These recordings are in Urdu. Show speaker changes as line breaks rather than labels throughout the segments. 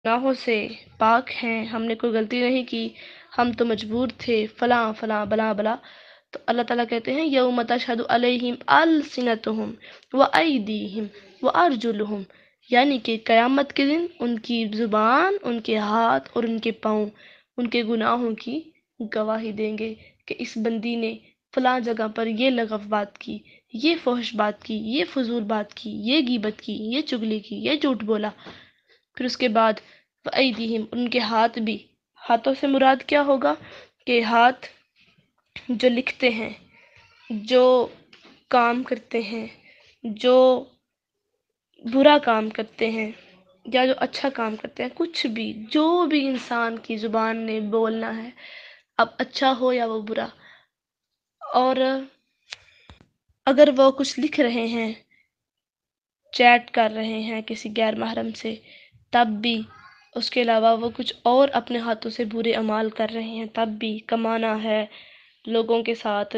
گناہوں سے پاک ہیں، ہم نے کوئی غلطی نہیں کی، ہم تو مجبور تھے، فلاں فلاں بلا بلا۔ تو اللہ تعالیٰ کہتے ہیں یوم تشہد علیہم السنتہم وایدیہم وارجلہم، یعنی کہ قیامت کے دن ان کی زبان، ان کے ہاتھ اور ان کے پاؤں ان کے گناہوں کی گواہی دیں گے کہ اس بندی نے فلاں جگہ پر یہ لغو بات کی، یہ فحش بات کی، یہ فضول بات کی، یہ غیبت کی، یہ چگلی کی، یہ جھوٹ بولا۔ پھر اس کے بعد وَأَيْدِيهِمْ، ان کے ہاتھ بھی، ہاتھوں سے مراد کیا ہوگا کہ ہاتھ جو لکھتے ہیں، جو کام کرتے ہیں، جو برا کام کرتے ہیں یا جو اچھا کام کرتے ہیں، کچھ بھی جو بھی انسان کی زبان نے بولنا ہے، اب اچھا ہو یا وہ برا، اور اگر وہ کچھ لکھ رہے ہیں، چیٹ کر رہے ہیں کسی غیر محرم سے، تب بھی اس کے علاوہ وہ کچھ اور اپنے ہاتھوں سے برے اعمال کر رہے ہیں، تب بھی کمانا ہے، لوگوں کے ساتھ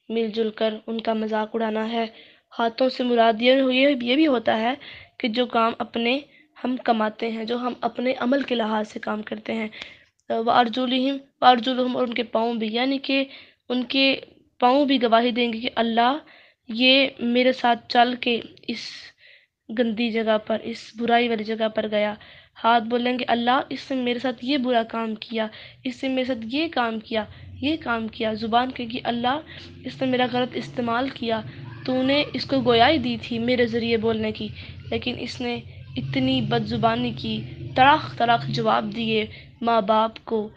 مل جل کر ان کا مذاق اڑانا ہے۔ ہاتھوں سے مراد یہ بھی ہوتا ہے کہ جو کام اپنے ہم کماتے ہیں، جو ہم اپنے عمل کے لحاظ سے کام کرتے ہیں۔ وَأَرْجُلِهِمْ وَأَرْجُلُهُمْ، اور ان کے پاؤں بھی، یعنی کہ ان کے پاؤں بھی گواہی دیں گے کہ اللہ یہ میرے ساتھ چل کے اس گندی جگہ پر، اس برائی والی جگہ پر گیا۔ ہاتھ بولیں گے اللہ اس نے میرے ساتھ یہ برا کام کیا، اس نے میرے ساتھ یہ کام کیا، یہ کام کیا۔ زبان کہے گی اللہ اس نے میرا غلط استعمال کیا، تو نے اس کو گویائی دی تھی میرے ذریعے بولنے کی، لیکن اس نے اتنی بد زبانی کی، تڑاق تڑاق جواب دیے ماں باپ کو،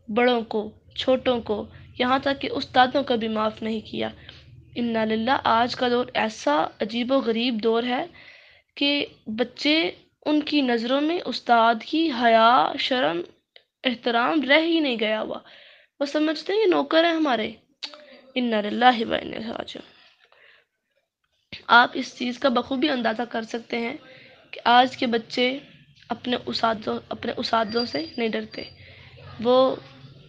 بڑوں کو، چھوٹوں کو، یہاں تک کہ استادوں کو بھی معاف نہیں کیا۔ انا للہ، آج کا دور ایسا عجیب و غریب دور ہے کہ بچے، ان کی نظروں میں استاد کی حیا، شرم، احترام رہ ہی نہیں گیا ہوا، وہ سمجھتے ہیں یہ نوکر ہیں ہمارے۔ انا للہ و انا الیہ راجعون۔ آپ اس چیز کا بخوبی اندازہ کر سکتے ہیں کہ آج کے بچے اپنے اساتذوں سے نہیں ڈرتے۔ وہ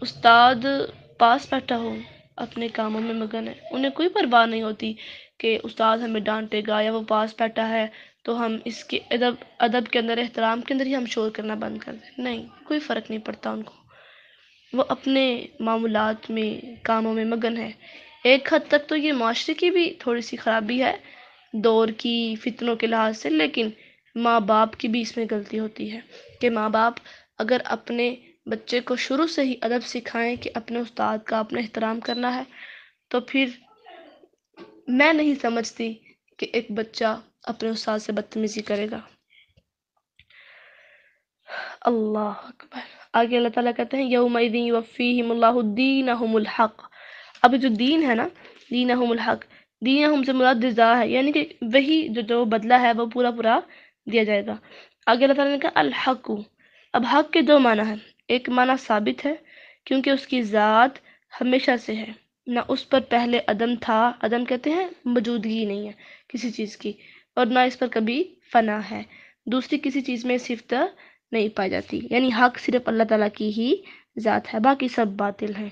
استاد پاس بیٹھا ہو، اپنے کاموں میں مگن ہے، انہیں کوئی پرواہ نہیں ہوتی کہ استاد ہمیں ڈانٹے گا، یا وہ پاس بیٹھا ہے تو ہم اس کے ادب کے اندر، احترام کے اندر ہی ہم شور کرنا بند کر دیں۔ نہیں، کوئی فرق نہیں پڑتا ان کو، وہ اپنے معمولات میں، کاموں میں مگن ہے۔ ایک حد تک تو یہ معاشرے کی بھی تھوڑی سی خرابی ہے، دور کی فتنوں کے لحاظ سے، لیکن ماں باپ کی بھی اس میں غلطی ہوتی ہے کہ ماں باپ اگر اپنے بچے کو شروع سے ہی ادب سکھائیں کہ اپنے استاد کا اپنا احترام کرنا ہے، تو پھر میں نہیں سمجھتی کہ ایک بچہ اپنے استاد سے بدتمیزی کرے گا۔ اللہ اکبر۔ آگے اللہ تعالیٰ کہتے ہیں یومئذ یوفیہم اللہ دینہم الحق۔ اب جو دین ہے نا، دینہم الحق، دینہم سے مراد جزا ہے، یعنی کہ وہی جو بدلہ ہے وہ پورا پورا دیا جائے گا۔ آگے اللہ تعالیٰ نے کہا الحق۔ اب حق کے دو معنی ہیں، ایک معنی ثابت ہے کیونکہ اس کی ذات ہمیشہ سے ہے، نہ اس پر پہلے عدم تھا، عدم کہتے ہیں موجودگی نہیں ہے کسی چیز کی، اور نہ اس پر کبھی فنا ہے، دوسری کسی چیز میں صفت نہیں پائی جاتی، یعنی حق صرف اللہ تعالیٰ کی ہی ذات ہے، باقی سب باطل ہیں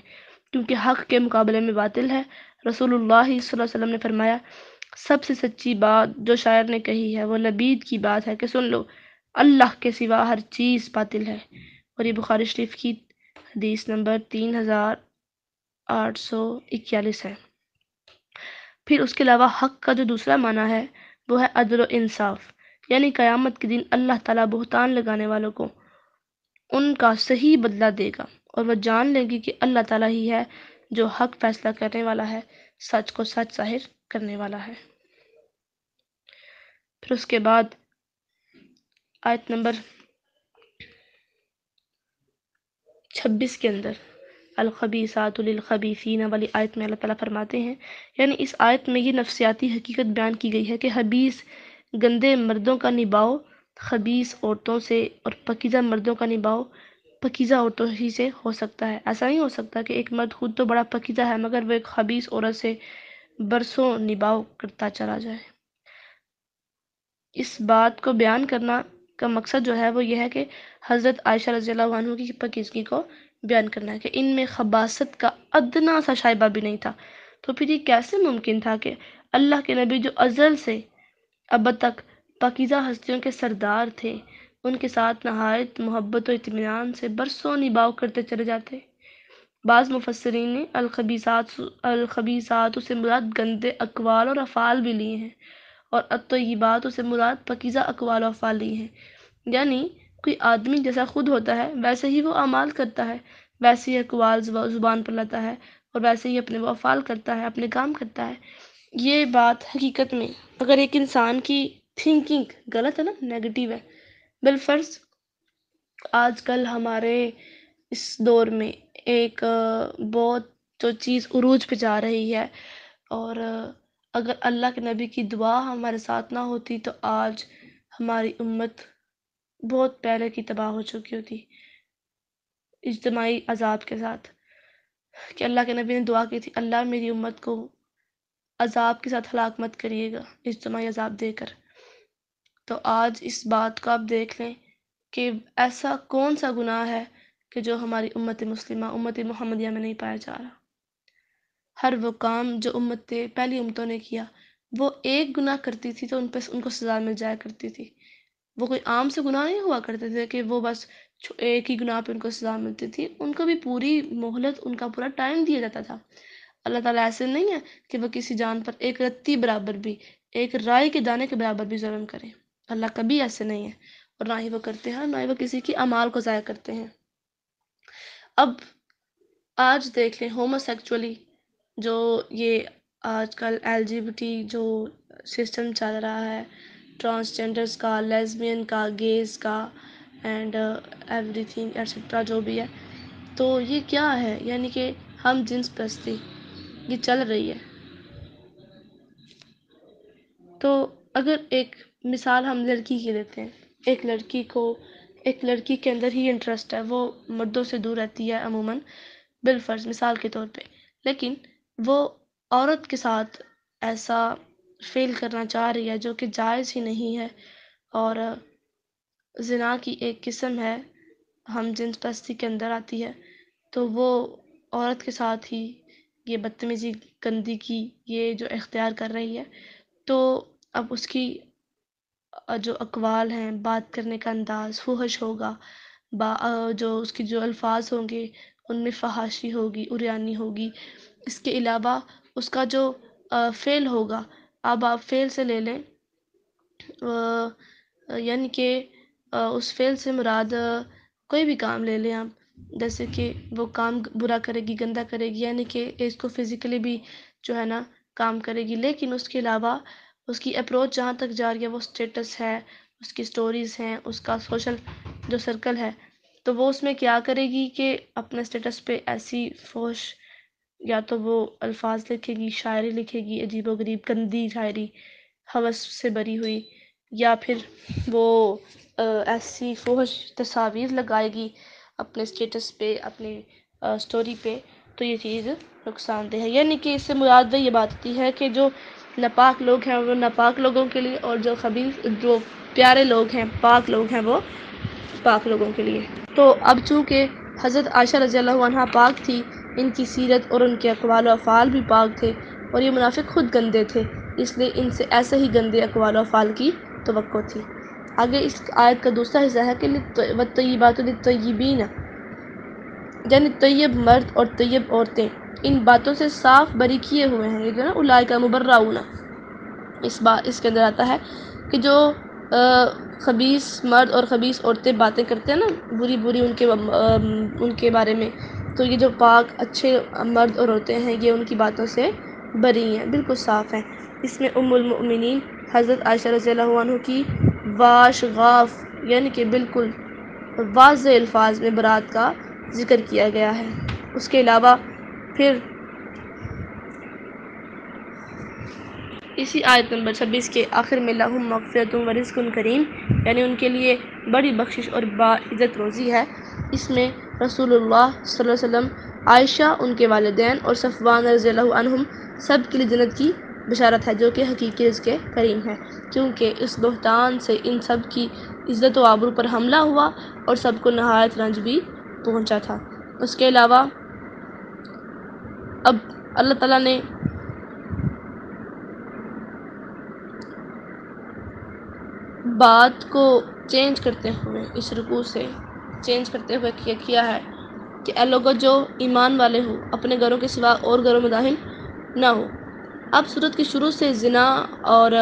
کیونکہ حق کے مقابلے میں باطل ہے۔ رسول اللہ صلی اللہ علیہ وسلم نے فرمایا سب سے سچی بات جو شاعر نے کہی ہے وہ لبید کی بات ہے کہ سن لو، اللہ کے سوا ہر چیز باطل ہے، اور یہ بخاری شریف کی حدیث نمبر 3841 ہے۔ پھر اس کے علاوہ حق کا جو دوسرا معنی ہے وہ ہے عدل و انصاف، یعنی قیامت کے دن اللہ تعالیٰ بہتان لگانے والوں کو ان کا صحیح بدلہ دے گا، اور وہ جان لیں گی کہ اللہ تعالیٰ ہی ہے جو حق فیصلہ کرنے والا ہے، سچ کو سچ ظاہر کرنے والا ہے۔ پھر اس کے بعد آیت نمبر 26 کے اندر الخبیثات للخبیثین والی آیت میں اللہ تعالیٰ فرماتے ہیں، یعنی اس آیت میں یہ نفسیاتی حقیقت بیان کی گئی ہے کہ خبیث گندے مردوں کا نبھاؤ خبیث عورتوں سے، اور پاکیزہ مردوں کا نبھاؤ پاکیزہ عورتوں ہی سے ہو سکتا ہے۔ ایسا نہیں ہو سکتا کہ ایک مرد خود تو بڑا پاکیزہ ہے مگر وہ ایک خبیث عورت سے برسوں نبھاؤ کرتا چلا جائے۔ اس بات کو بیان کرنا کا مقصد جو ہے وہ یہ ہے کہ حضرت عائشہ رضی اللہ عنہ کی پاکیزگی کو بیان کرنا ہے کہ ان میں خباثت کا ادنا سا شائبہ بھی نہیں تھا، تو پھر یہ کیسے ممکن تھا کہ اللہ کے نبی جو ازل سے اب تک پاکیزہ ہستیوں کے سردار تھے، ان کے ساتھ نہایت محبت و اطمینان سے برسوں نبھاؤ کرتے چلے جاتے۔ بعض مفسرین نے الخبیثات سے مراد گندے اقوال اور افعال بھی لیے ہیں، اور الطیبات سے مراد پاکیزہ اقوال و افعال لیے ہیں، یعنی کوئی آدمی جیسا خود ہوتا ہے ویسے ہی وہ اعمال کرتا ہے، ویسے ہی اقوال زبان پر لاتا ہے، اور ویسے ہی اپنے وہ افعال کرتا ہے، اپنے کام کرتا ہے۔ یہ بات حقیقت میں اگر ایک انسان کی تھنکنگ غلط ہے نا، نیگیٹو ہے، بالفرض آج کل ہمارے اس دور میں ایک بہت جو چیز عروج پہ جا رہی ہے، اور اگر اللہ کے نبی کی دعا ہمارے ساتھ نہ ہوتی تو آج ہماری امت بہت پہلے کی تباہ ہو چکی ہوتی، اجتماعی عذاب کے ساتھ، کہ اللہ کے نبی نے دعا کی تھی، اللہ میری امت کو عذاب کے ساتھ ہلاک مت کریے گا، اجتماعی عذاب دے کر۔ تو آج اس بات کو آپ دیکھ لیں کہ ایسا کون سا گناہ ہے کہ جو ہماری امت مسلمہ، امت محمدیہ میں نہیں پایا جا رہا۔ ہر وہ کام جو پہلی امتوں نے کیا، وہ ایک گناہ کرتی تھی تو ان کو سزا مل جایا کرتی تھی۔ وہ کوئی عام سے گناہ نہیں ہوا کرتے تھے کہ وہ بس ایک ہی گناہ پہ ان کو سزا ملتی تھی، ان کو بھی پوری مہلت، ان کا پورا ٹائم دیا جاتا تھا۔ اللہ تعالیٰ ایسے نہیں ہے کہ وہ کسی جان پر ایک رتی برابر بھی، ایک رائی کے دانے کے برابر بھی ظلم کرے۔ اللہ کبھی ایسے نہیں ہے، اور نہ ہی وہ کرتے ہیں، نہ ہی وہ کسی کی اعمال کو ضائع کرتے ہیں۔ اب آج دیکھ لیں ہومو سیکچولی، جو یہ آج کل LGBT جو سسٹم چل رہا ہے، ٹرانسجینڈرز کا، لیزبین کا، گیز کا، اینڈ ایوری تھنگ ایٹسٹرا جو بھی ہے، تو یہ کیا ہے؟ یعنی کہ ہم جنس پرستی یہ چل رہی ہے۔ تو اگر ایک مثال ہم لڑکی کی لیتے ہیں، ایک لڑکی کے اندر ہی انٹرسٹ ہے، وہ مردوں سے دور رہتی ہے عموماً، بالفرض مثال کے طور پہ، لیکن وہ عورت کے ساتھ ایسا فیل کرنا چاہ رہی ہے جو کہ جائز ہی نہیں ہے، اور زنا کی ایک قسم ہے، ہم جنس پرستی کے اندر آتی ہے، تو وہ عورت کے ساتھ ہی یہ بدتمیزی، گندگی یہ جو اختیار کر رہی ہے، تو اب اس کی جو اقوال ہیں، بات کرنے کا انداز فحش ہوگا، جو اس کی جو الفاظ ہوں گے ان میں فحاشی ہوگی، عریانی ہوگی۔ اس کے علاوہ اس کا جو فعل ہوگا، اب آپ فعل سے لے لیں، یعنی کہ اس فعل سے مراد کوئی بھی کام لے لیں آپ، جیسے کہ وہ کام برا کرے گی، گندا کرے گی، یعنی کہ اس کو فزیکلی بھی جو ہے نا کام کرے گی، لیکن اس کے علاوہ اس کی اپروچ جہاں تک جا رہی ہے، وہ سٹیٹس ہے، اس کی سٹوریز ہیں، اس کا سوشل جو سرکل ہے، تو وہ اس میں کیا کرے گی کہ اپنے سٹیٹس پہ ایسی فحش یا تو وہ الفاظ لکھے گی، شاعری لکھے گی، عجیب و غریب گندی شاعری، ہوس سے بری ہوئی، یا پھر وہ ایسی فحش تصاویر لگائے گی اپنے سٹیٹس پہ، اپنی سٹوری پہ، تو یہ چیز نقصان دہ ہے۔ یعنی کہ اس سے مراد یہ بات ہوتی ہے کہ جو ناپاک لوگ ہیں وہ ناپاک لوگوں کے لیے، اور جو پیارے لوگ ہیں، پاک لوگ ہیں، وہ پاک لوگوں کے لیے۔ تو اب چونکہ حضرت عائشہ رضی اللہ عنہا پاک تھی، ان کی سیرت اور ان کے اقوال و افعال بھی پاک تھے، اور یہ منافق خود گندے تھے، اس لیے ان سے ایسے ہی گندے اقوال و افعال کی توقع تھی۔ آگے اس آیت کا دوسرا حصہ ہے کہ وَالطَّيِّبَاتُ لِلطَّيِّبِينَ، یعنی طیب مرد اور طیب عورتیں ان باتوں سے صاف بری کیے ہوئے ہیں، یہ جو نا اولئک مبرؤون، اس کے اندر آتا ہے کہ جو خبیث مرد اور خبیث عورتیں باتیں کرتے ہیں نا بری بری ان کے بارے میں، تو یہ جو پاک اچھے مرد اور عورتیں ہیں یہ ان کی باتوں سے بری ہیں، بالکل صاف ہیں۔ اس میں ام المؤمنین حضرت عائشہ رضی اللہ عنہ کی واشغاف، یعنی کہ بالکل واضح الفاظ میں برات کا ذکر کیا گیا ہے۔ اس کے علاوہ پھر اسی آیت نمبر 26 کے آخر میں لہم مغفرۃ و رزق کریم، یعنی ان کے لیے بڑی بخشش اور باعزت روزی ہے۔ اس میں رسول اللہ صلی اللہ علیہ وسلم، عائشہ، ان کے والدین اور صفوان رضی اللہ عنہم سب کے لیے جنت کی بشارت ہے، جو کہ حقیقی رزق کریم ہے، کیونکہ اس بہتان سے ان سب کی عزت و آبرو پر حملہ ہوا اور سب کو نہایت رنج بھی پہنچا تھا۔ اس کے علاوہ اب اللہ تعالیٰ نے بات کو چینج کرتے ہوئے اس رکوع سے چینج کرتے ہوئے کیا ہے کہ اے لوگوں جو ایمان والے ہو اپنے گھروں کے سوا اور گھروں میں داخل نہ ہو۔ اب سورت کے شروع سے زنا اور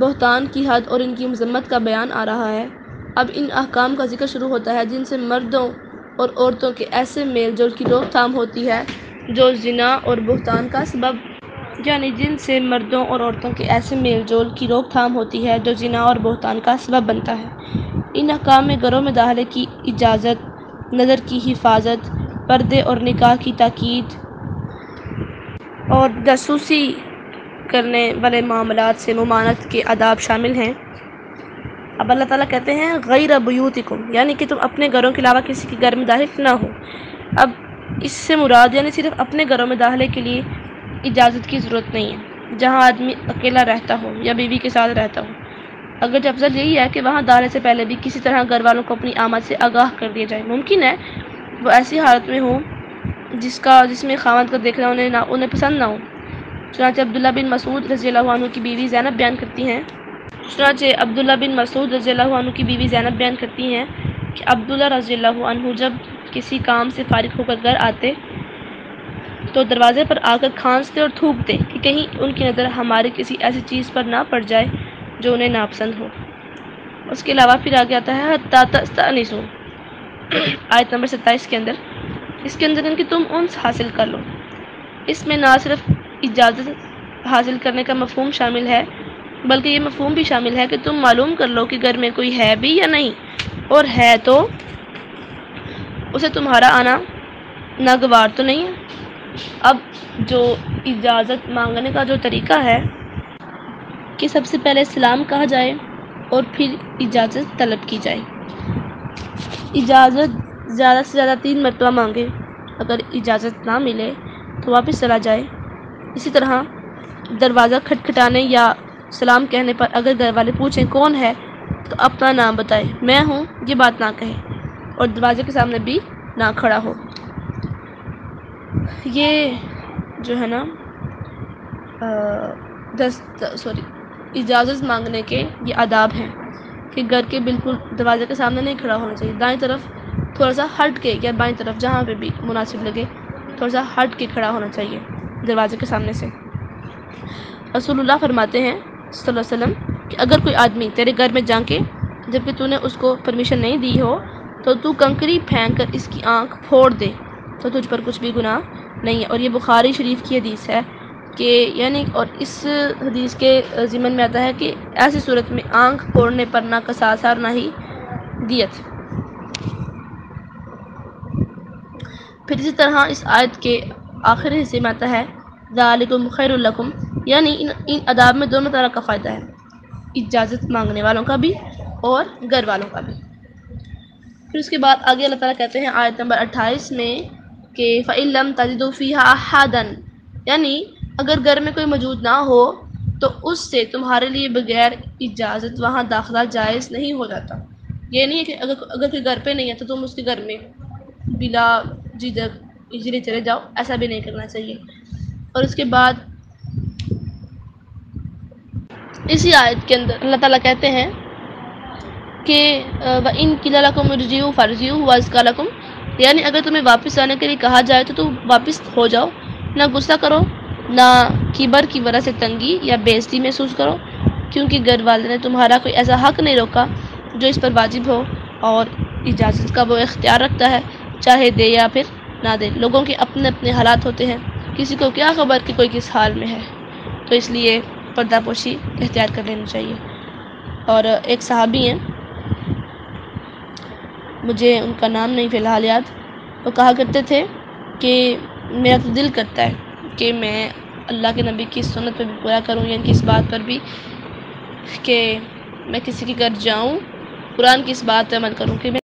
بہتان کی حد اور ان کی مذمت کا بیان آ رہا ہے۔ اب ان احکام کا ذکر شروع ہوتا ہے جن سے مردوں اور عورتوں کے ایسے میل جول کی روک تھام ہوتی ہے جو زنا اور بہتان کا سبب جن سے مردوں اور عورتوں کے ایسے میل جول کی روک تھام ہوتی ہے جو زنا اور بہتان کا سبب بنتا ہے۔ ان احکام میں گھروں میں داخلے کی اجازت، نظر کی حفاظت، پردے اور نکاح کی تاکید اور جاسوسی کرنے والے معاملات سے ممانعت کے آداب شامل ہیں۔ اب اللہ تعالیٰ کہتے ہیں غیر بیوتکم، یعنی کہ تم اپنے گھروں کے علاوہ کسی کے گھر میں داخل نہ ہو۔ اب اس سے مراد یعنی صرف اپنے گھروں میں داخلے کے لیے اجازت کی ضرورت نہیں ہے جہاں آدمی اکیلا رہتا ہو یا بیوی کے ساتھ رہتا ہو، اگرچہ افضل یہی ہے کہ وہاں داخلے سے پہلے بھی کسی طرح گھر والوں کو اپنی آمد سے آگاہ کر دیا جائے۔ ممکن ہے وہ ایسی حالت میں ہوں جس میں خاوند کا دیکھنا انہیں پسند نہ ہو۔ چنانچہ عبداللہ بن مسعود رضی اللہ عنہ کی بیوی زینب بیان کرتی ہیں کہ عبداللہ رضی اللہ عنہ جب کسی کام سے فارغ ہو کر گھر آتے تو دروازے پر آ کر کھانستے اور تھوکتے کہ کہیں ان کی نظر ہماری کسی ایسی چیز پر نہ پڑ جائے جو انہیں ناپسند ہو۔ اس کے علاوہ پھر آگے آتا ہے حتی تستأنسوا، آیت نمبر 27 کے اندر، اس کے اندر کہ تم انس حاصل کر لو۔ اس میں نہ صرف اجازت حاصل کرنے کا مفہوم شامل ہے بلکہ یہ مفہوم بھی شامل ہے کہ تم معلوم کر لو کہ گھر میں کوئی ہے بھی یا نہیں، اور ہے تو اسے تمہارا آنا ناگوار تو نہیں ہے۔ اب جو اجازت مانگنے کا جو طریقہ ہے کہ سب سے پہلے سلام کہا جائے اور پھر اجازت طلب کی جائے۔ اجازت زیادہ سے زیادہ 3 مرتبہ مانگے، اگر اجازت نہ ملے تو واپس چلا جائے۔ اسی طرح دروازہ کھٹکھٹانے یا سلام کہنے پر اگر گھر والے پوچھیں کون ہے تو اپنا نام بتائے، میں ہوں، یہ بات نہ کہے اور دروازے کے سامنے بھی نہ کھڑا ہو۔ یہ جو ہے نا اجازت مانگنے کے یہ آداب ہیں کہ گھر کے بالکل دروازے کے سامنے نہیں کھڑا ہونا چاہیے، دائیں طرف تھوڑا سا ہٹ کے یا بائیں طرف جہاں پہ بھی مناسب لگے تھوڑا سا ہٹ کے کھڑا ہونا چاہیے دروازے کے سامنے سے۔ رسول اللہ فرماتے ہیں صلی اللہ علیہ وسلم کہ اگر کوئی آدمی تیرے گھر میں جھانکے جبکہ تو نے اس کو پرمیشن نہیں دی ہو تو تو کنکری پھینک کر اس کی آنکھ پھوڑ دے تو تجھ پر کچھ بھی گناہ نہیں ہے۔ اور یہ بخاری شریف کی حدیث ہے کہ یعنی اور اس حدیث کے ضمن میں آتا ہے کہ ایسی صورت میں آنکھ پھوڑنے پر نہ قصاص اور نہ ہی دیت۔ پھر اسی طرح اس آیت کے آخری حصے میں آتا ہے ذالکم خیر لکم، یعنی ان آداب میں دونوں طرح کا فائدہ ہے، اجازت مانگنے والوں کا بھی اور گھر والوں کا بھی۔ پھر اس کے بعد آگے اللہ تعالیٰ کہتے ہیں آیت نمبر 28 میں کہ فَإِن لَمْ تَجِدُوا فِيهَا أَحَدًا، یعنی اگر گھر میں کوئی موجود نہ ہو تو اس سے تمہارے لیے بغیر اجازت وہاں داخلہ جائز نہیں ہو جاتا۔ یہ نہیں ہے کہ اگر کوئی گھر پہ نہیں ہے تو تم اس کے گھر میں بلا جھجک ایزیلی چلے جاؤ، ایسا بھی نہیں کرنا چاہیے۔ اور اس کے بعد اسی آیت کے اندر اللہ تعالیٰ کہتے ہیں کہ وَإِن قِيلَ لَكُمُ ارْجِعُوا فَارْجِعُوا هُوَ أَزْكَىٰ لَكُمْ، یعنی اگر تمہیں واپس آنے کے لیے کہا جائے تو تم واپس ہو جاؤ، نہ غصہ کرو، نہ کبر کی وجہ سے تنگی یا بے عزتی محسوس کرو، کیونکہ گھر والے نے تمہارا کوئی ایسا حق نہیں روکا جو اس پر واجب ہو، اور اجازت کا وہ اختیار رکھتا ہے چاہے دے یا پھر نہ دے۔ لوگوں کے اپنے اپنے حالات ہوتے ہیں، کسی کو کیا خبر کہ کوئی کس حال میں ہے، تو اس لیے پردہ پوشی اختیار کر لینی چاہیے۔ اور ایک صحابی ہیں، مجھے ان کا نام نہیں فی الحال یاد، وہ کہا کرتے تھے کہ میرا تو دل کرتا ہے کہ میں اللہ کے نبی کی سنت پہ بھی پورا کروں، یا ان کی اس بات پر بھی کہ میں کسی کے گھر جاؤں، قرآن کی اس بات پہ عمل کروں کہ میں